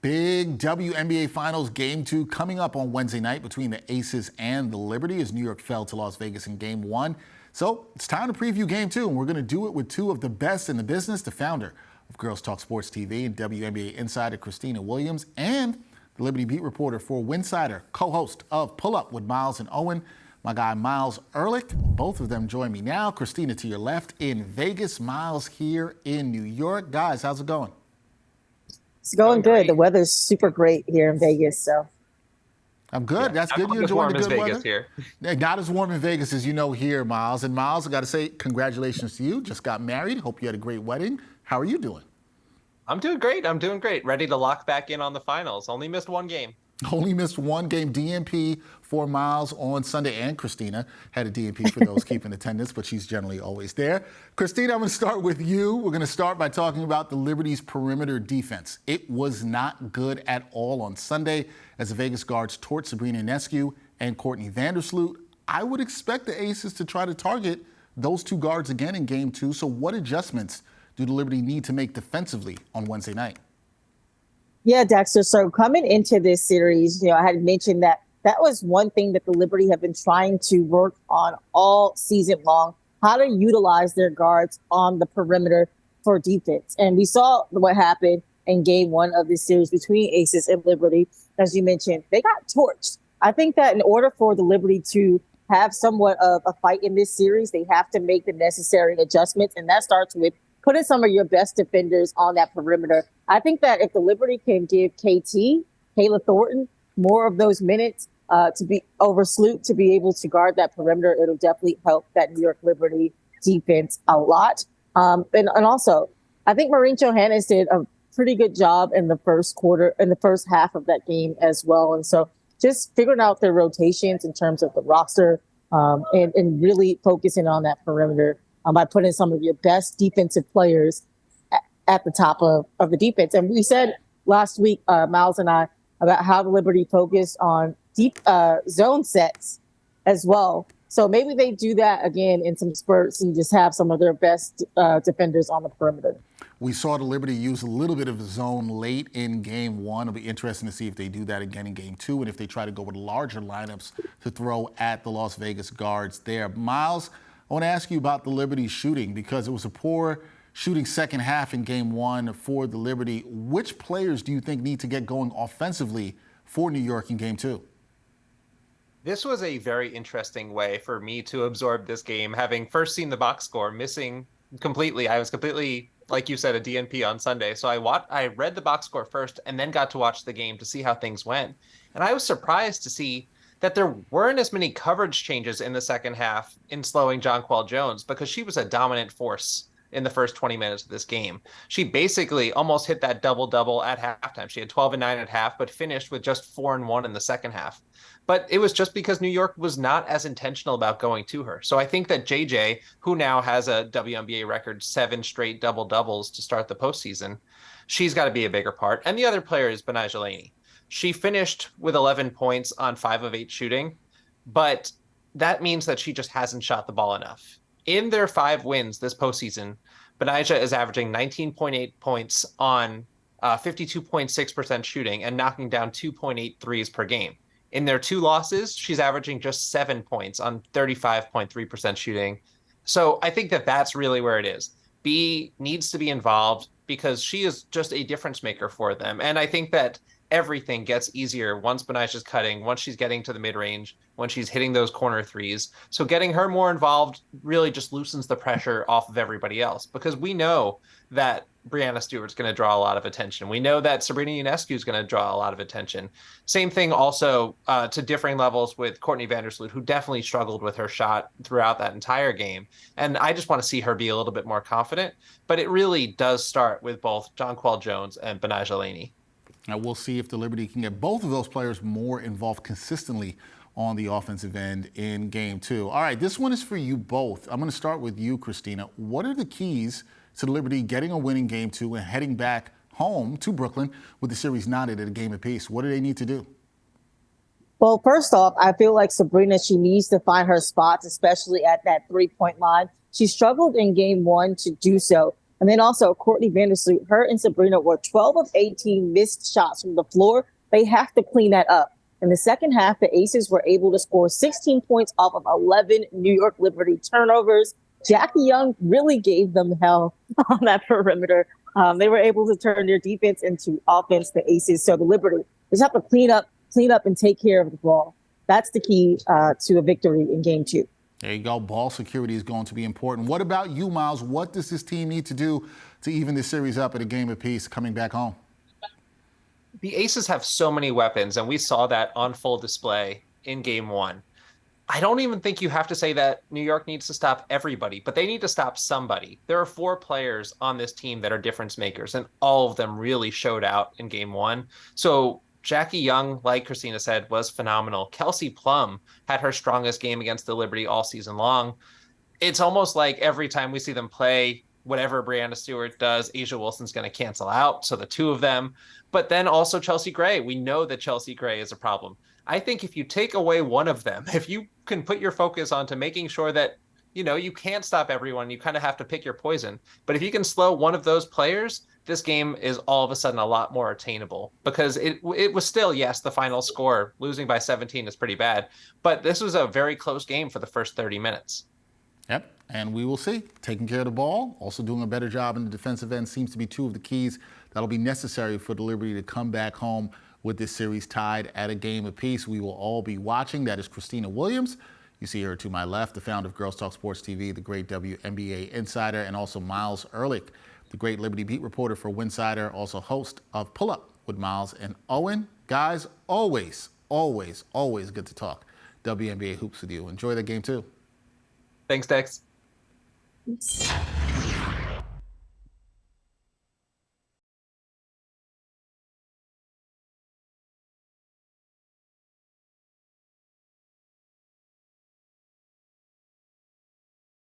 Big WNBA Finals Game 2 coming up on Wednesday night between the Aces and the Liberty as New York fell to Las Vegas in Game 1. So it's time to preview Game 2, and we're going to do it with two of the best in the business, the founder of Girls Talk Sports TV and WNBA insider Khristina Williams, and the Liberty beat reporter for Winsidr, co-host of Pull Up with Myles and Owen, my guy Myles Ehrlich. Both of them join me now. Khristina to your left in Vegas, Myles here in New York. Guys, how's it going? It's going good. The weather's super great here in Vegas, so. I'm good. Yeah, That's good. You enjoying the good Vegas weather? Here. Not as warm in Vegas as you know here, Myles. And Myles, I got to say congratulations to you. Just got married. Hope you had a great wedding. How are you doing? I'm doing great. Ready to lock back in on the finals. Only missed one game. Only missed one game. DNP for Myles on Sunday, and Khristina had a DNP for those keeping attendance, but she's generally always there. Khristina, I'm going to start with you. We're going to start by talking about the Liberty's perimeter defense. It was not good at all on Sunday as the Vegas guards torched Sabrina Ionescu and Courtney Vandersloot. I would expect the Aces to try to target those two guards again in Game 2. So what adjustments do the Liberty need to make defensively on Wednesday night? Yeah, Dexter. So coming into this series, I had mentioned that was one thing that the Liberty have been trying to work on all season long, how to utilize their guards on the perimeter for defense. And we saw what happened in Game 1 of this series between Aces and Liberty. As you mentioned, they got torched. I think that in order for the Liberty to have somewhat of a fight in this series, they have to make the necessary adjustments, and that starts with putting some of your best defenders on that perimeter. I think that if the Liberty can give Kayla Thornton, more of those minutes to be over Sloot to be able to guard that perimeter, it'll definitely help that New York Liberty defense a lot. And also, I think Maureen Johannes did a pretty good job in the first half of that game as well. And so just figuring out their rotations in terms of the roster and really focusing on that perimeter by putting some of your best defensive players at the top of the defense. And we said last week, Myles and I, about how the Liberty focused on deep zone sets as well. So maybe they do that again in some spurts and just have some of their best defenders on the perimeter. We saw the Liberty use a little bit of zone late in Game 1. It'll be interesting to see if they do that again in Game 2 and if they try to go with larger lineups to throw at the Las Vegas guards there. Myles, I want to ask you about the Liberty shooting because it was a poor shooting second half in Game 1 for the Liberty. Which players do you think need to get going offensively for New York in Game 2? This was a very interesting way for me to absorb this game, having first seen the box score, missing completely. I was completely, like you said, a DNP on Sunday. So I read the box score first and then got to watch the game to see how things went. And I was surprised to see that there weren't as many coverage changes in the second half in slowing Jonquel Jones because she was a dominant force in the first 20 minutes of this game. She basically almost hit that double-double at halftime. She had 12 and 9 at half, but finished with just 4 and 1 in the second half. But it was just because New York was not as intentional about going to her. So I think that JJ, who now has a WNBA record 7 straight double-doubles to start the postseason, she's got to be a bigger part. And the other player is Betnijah Laney. She finished with 11 points on 5 of 8 shooting, but that means that she just hasn't shot the ball enough. In their 5 wins this postseason, Betnijah is averaging 19.8 points on 52.6% shooting and knocking down 2.8 threes per game. In their 2 losses, she's averaging just 7 points on 35.3% shooting. So I think that that's really where it is. B needs to be involved because she is just a difference maker for them. And I think that everything gets easier once Betnijah's cutting, once she's getting to the mid-range, when she's hitting those corner threes. So getting her more involved really just loosens the pressure off of everybody else because we know that Breanna Stewart's going to draw a lot of attention. We know that Sabrina Ionescu is going to draw a lot of attention. Same thing also to differing levels with Courtney Vandersloot, who definitely struggled with her shot throughout that entire game. And I just want to see her be a little bit more confident. But it really does start with both Jonquel Jones and Betnijah Laney. Now, we'll see if the Liberty can get both of those players more involved consistently on the offensive end in Game 2. All right, this one is for you both. I'm going to start with you, Khristina. What are the keys to the Liberty getting a win in Game 2 and heading back home to Brooklyn with the series knotted at a game apiece? What do they need to do? Well, first off, I feel like Sabrina, she needs to find her spots, especially at that three-point line. She struggled in Game 1 to do so. And then also Courtney Vandersloot, her and Sabrina were 12 of 18 missed shots from the floor. They have to clean that up. In the second half, the Aces were able to score 16 points off of 11 New York Liberty turnovers. Jackie Young really gave them hell on that perimeter. They were able to turn their defense into offense, the Aces. So the Liberty just have to clean up and take care of the ball. That's the key to a victory in game 2. There you go. Ball security is going to be important. What about you, Myles? What does this team need to do to even this series up at a game apiece coming back home? The Aces have so many weapons, and we saw that on full display in game 1. I don't even think you have to say that New York needs to stop everybody, but they need to stop somebody. There are 4 players on this team that are difference makers, and all of them really showed out in game 1. So Jackie Young, like Khristina said, was phenomenal. Kelsey Plum had her strongest game against the Liberty all season long. It's almost like every time we see them play, whatever Brianna Stewart does, Asia Wilson's going to cancel out. So the 2 of them, but then also Chelsea Gray. We know that Chelsea Gray is a problem. I think if you take away one of them, if you can put your focus onto making sure that, you can't stop everyone, you kind of have to pick your poison. But if you can slow one of those players, this game is all of a sudden a lot more attainable, because it was still, yes, the final score, losing by 17 is pretty bad, but this was a very close game for the first 30 minutes. Yep, and we will see. Taking care of the ball, also doing a better job in the defensive end seems to be 2 of the keys that'll be necessary for the Liberty to come back home with this series tied at a game apiece. We will all be watching. That is Khristina Williams. You see her to my left, the founder of Girls Talk Sports TV, the great WNBA insider, and also Myles Ehrlich, the great Liberty beat reporter for Winsidr, also host of Pull Up with Myles and Owen. Guys, always, always, always good to talk WNBA hoops with you. Enjoy the game too. Thanks, Dex. Thanks.